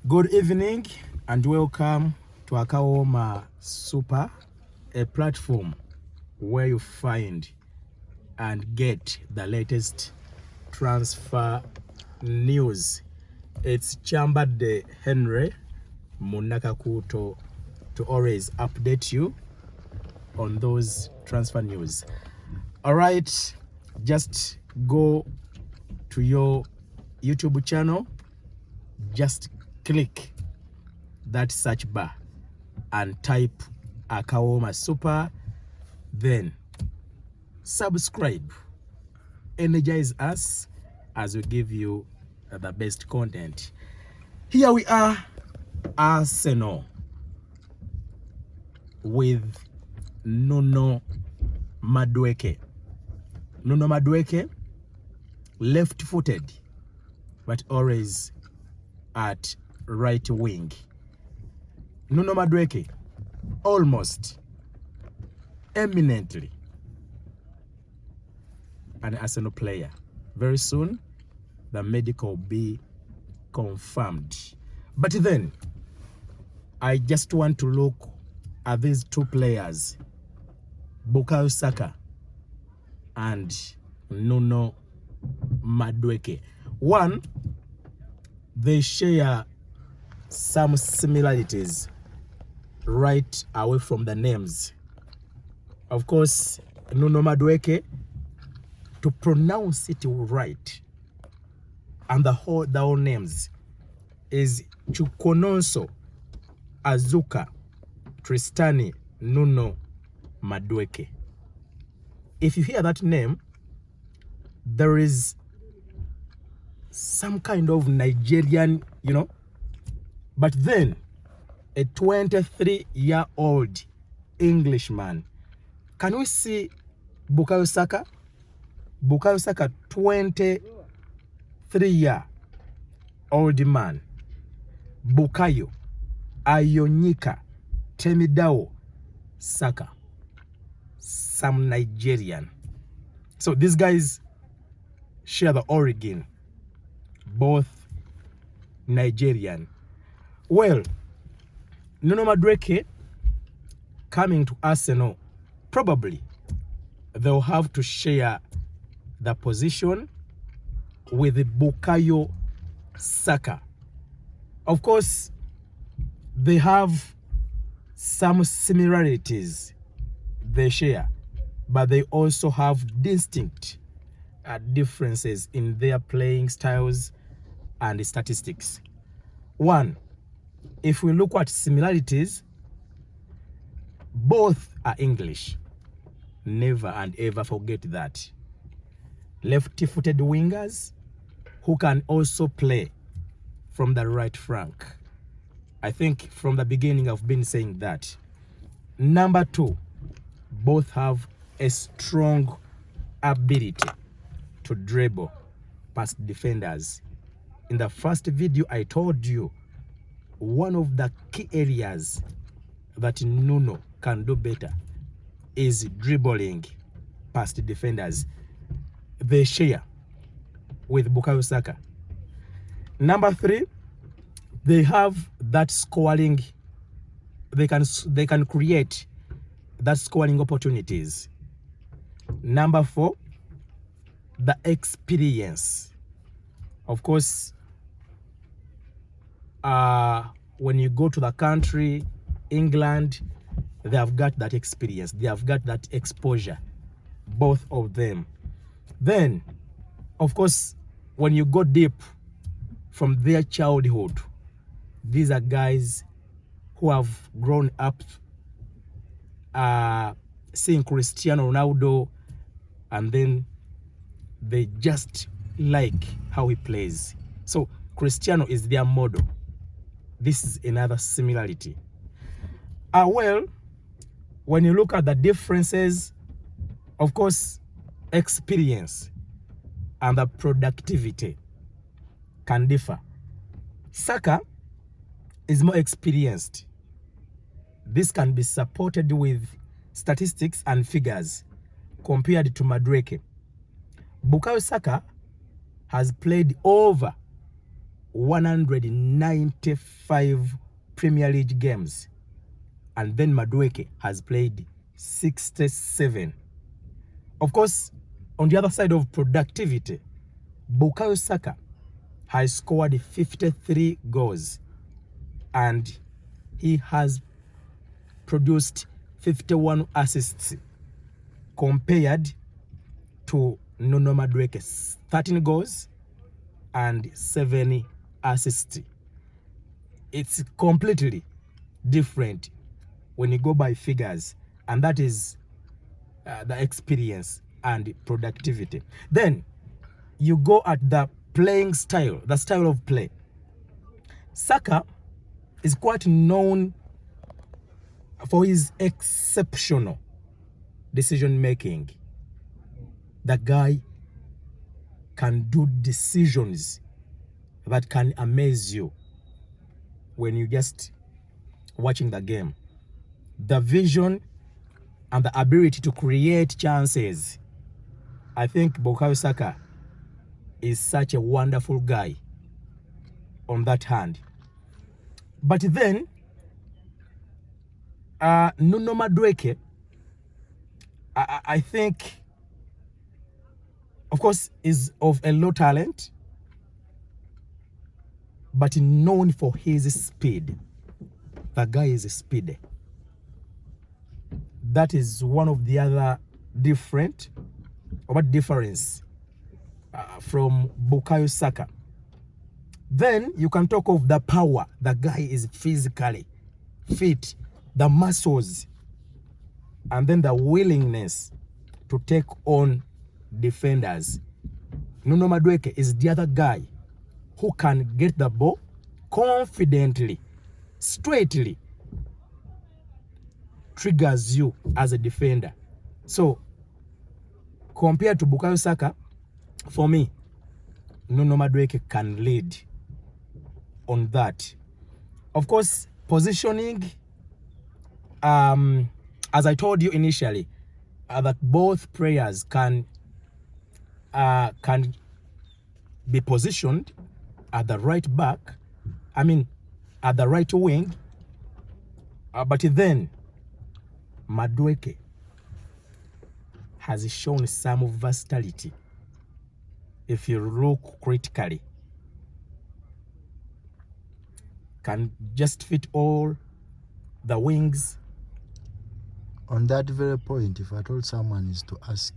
Good evening and welcome to Akawoma Super, a platform where you find and get the latest transfer news. It's Chamba de Henry Munaka Kuto to always update you on those transfer news. All right, just go to your YouTube channel, just click that search bar and type Akawoma Super, then subscribe, energize us as we give you the best content. Here we are, Arsenal with Noni Madueke. Noni Madueke, left-footed, but always at right wing. Noni Madueke, almost eminently an Arsenal player. Very soon, the medical will be confirmed. But then, I just want to look at these two players, Bukayo Saka and Noni Madueke. One, they share some similarities right away from the names. Of course, Noni Madueke, to pronounce it right, and the whole names is Chukwunonso Azuka Tristani Noni Madueke. If you hear that name, there is some kind of Nigerian, but then a 23-year-old Englishman. Can we see Bukayo Saka? Bukayo Saka, 23-year-old man. Bukayo Ayonyika Temidao Saka, some Nigerian. So these guys share the origin, both Nigerian. Well, Noni Madueke coming to Arsenal, probably they'll have to share the position with Bukayo Saka. Of course, they have some similarities they share, but they also have distinct differences in their playing styles and statistics. One, if we look at similarities, both are English. Never and ever forget that. Left-footed wingers who can also play from the right flank. I think from the beginning I've been saying that. Number two, both have a strong ability to dribble past defenders. In the first video, I told you one of the key areas that Noni can do better is dribbling past defenders. They share with Bukayo Saka. Number three, they have that scoring. They can create that scoring opportunities. Number four, the experience. Of course, when you go to the country, England, they have got that experience. They have got that exposure, both of them. Then, of course, when you go deep from their childhood, these are guys who have grown up seeing Cristiano Ronaldo, and then they just like how he plays. So Cristiano is their model. This is another similarity. Well, when you look at the differences, of course, experience and the productivity can differ. Saka is more experienced. This can be supported with statistics and figures compared to Madueke. Bukayo Saka has played over 195 Premier League games, and then Madueke has played 67. Of course, on the other side of productivity, Bukayo Saka has scored 53 goals and he has produced 51 assists compared to Noni Madueke's 13 goals and 7 assists. It's completely different when you go by figures, and that is the experience and productivity. Then you go at the playing style, the style of play. Saka is quite known for his exceptional decision making. The guy can do decisions that can amaze you when you just watching the game. The vision and the ability to create chances. I think Bukayo Saka is such a wonderful guy on that hand. But then Noni Madueke, I think, of course, is of a low talent, but known for his speed. The guy is speedy. That is one of the other difference from Bukayo Saka. Then you can talk of the power. The guy is physically fit, the muscles, and then the willingness to take on defenders. Noni Madueke is the other guy who can get the ball confidently, straightly, triggers you as a defender. So compared to Bukayo Saka, for me, Noni Madueke can lead on that. Of course, positioning, as I told you initially, that both players can be positioned at the right back, at the right wing, but then Madueke has shown some versatility. If you look critically, can just fit all the wings. On that very point, if I told someone is to ask,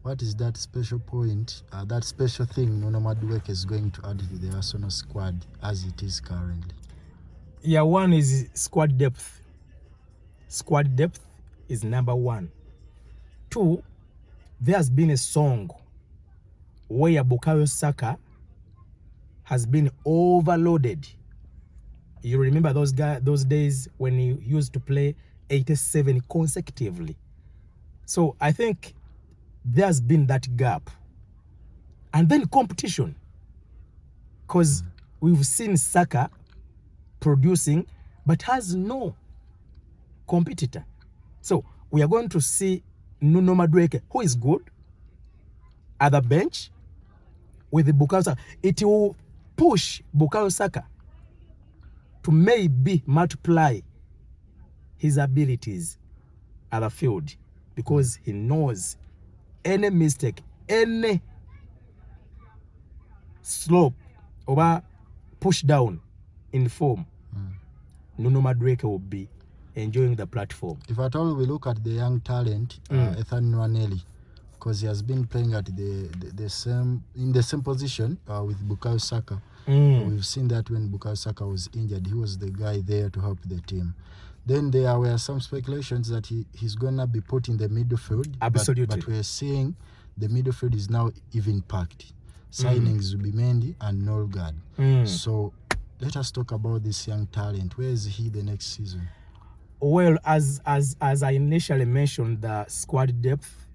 what is that special point, that special thing Noni Madueke is going to add to the Arsenal squad as it is currently? Yeah, one is squad depth. Squad depth is number one. 2, there's been a song where Bukayo Saka has been overloaded. You remember those days when he used to play 87 consecutively. So I think there's been that gap. And then competition. Because we've seen Saka producing but has no competitor. So we are going to see Noni Madueke, who is good, at the bench with the Bukayo Saka. It will push Bukayo Saka to maybe multiply his abilities at the field, because he knows any mistake, any slope or push down in form, Noni Madueke will be enjoying the platform. If at all we look at the young talent, Ethan Nwaneri, because he has been playing at the same position with Bukayo Saka. We've seen that when Bukayo Saka was injured, he was the guy there to help the team. Then there were some speculations that he's going to be put in the midfield. Absolutely. But we're seeing the midfield is now even packed. Signings will be Mendy and Norgard. So let us talk about this young talent. Where is he the next season? Well, as I initially mentioned, the squad depth,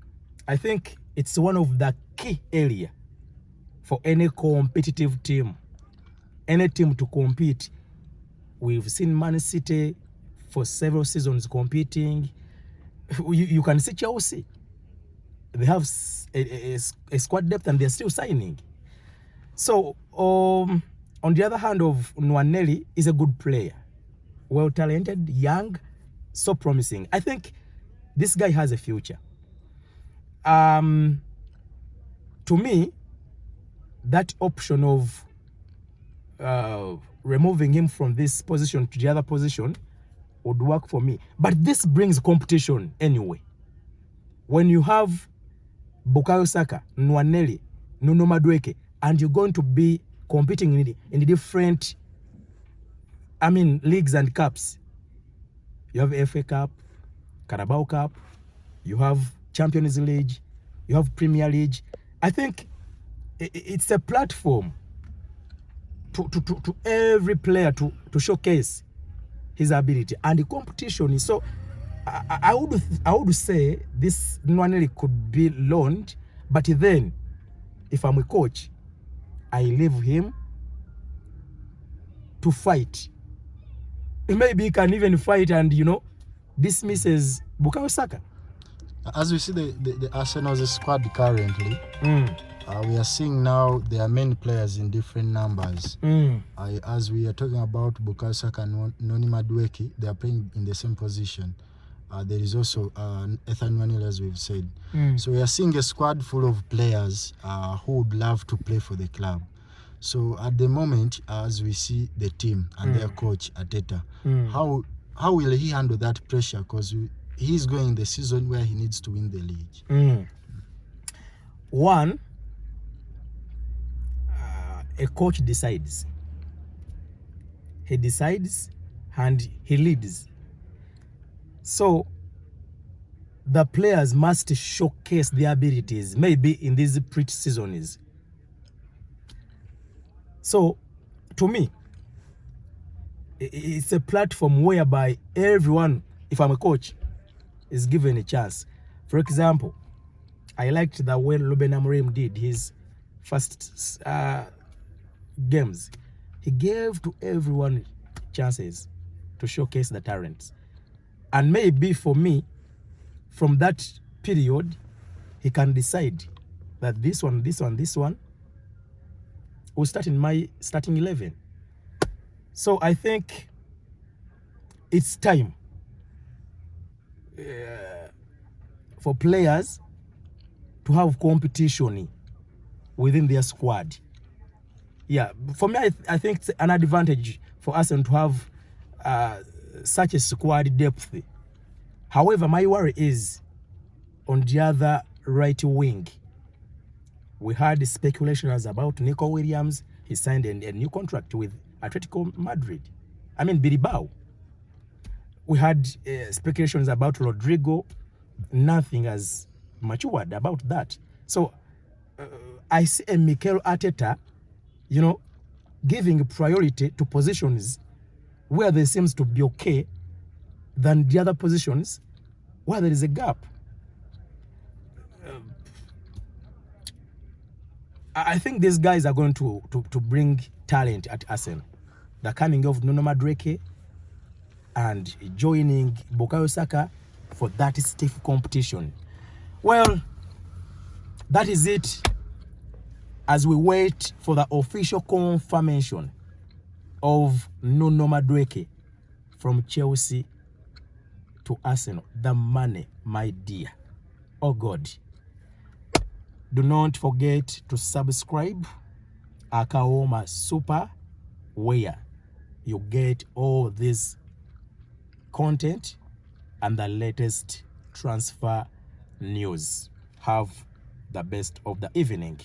I think it's one of the key area for any competitive team. Any team to compete. We've seen Man City for several seasons competing. You can see Chelsea. They have a squad depth and they're still signing. So On the other hand of Nwaneri is a good player, well talented, young, so promising. I think this guy has a future. To me, that option of removing him from this position to the other position would work for me. But this brings competition anyway. When you have Bukayo Saka, Nwaneri, Noni Madueke, and you're going to be competing in the different, leagues and cups. You have FA Cup, Carabao Cup, you have Champions League, you have Premier League. I think it's a platform to every player to showcase his ability, and the competition is so. I would say this Nwaneri could be loaned, but then if I'm a coach, I leave him to fight. Maybe he can even fight and dismisses Bukayo Saka. As we see the Arsenal's squad currently, we are seeing now there are many players in different numbers. As we are talking about Bukayo Saka and Noni Madueke, they are playing in the same position. There is also Ethan Nwaneri, as we've said. So we are seeing a squad full of players who would love to play for the club. So at the moment, as we see the team and their coach Ateta, how will he handle that pressure? Because he's going in the season where he needs to win the league. One, a coach decides. He decides and he leads. So the players must showcase their abilities, maybe in these pre-seasons. So to me, it's a platform whereby everyone, if I'm a coach, is given a chance. For example, I liked the way Ruben Amorim did his first games. He gave to everyone chances to showcase the talents. And maybe for me, from that period, he can decide that this one will start in my starting 11. So I think it's time for players to have competition within their squad. Yeah, for me, I think it's an advantage for us to have such a squad depth. However, my worry is on the other right wing. We heard speculations about Nico Williams. He signed a new contract with Atletico Madrid. Bilbao. We had speculations about Rodrigo. Nothing has matured about that. So I see a Mikel Arteta, giving priority to positions where there seems to be okay than the other positions where there is a gap. I think these guys are going to bring talent at Arsenal. The coming of Noni Madueke and joining Bukayo Saka for that stiff competition. Well, that is it as we wait for the official confirmation of Noni Madueke from Chelsea to Arsenal. The money, my dear. Oh God. Do not forget to subscribe Akaoma Super, where you get all this content and the latest transfer news. Have the best of the evening.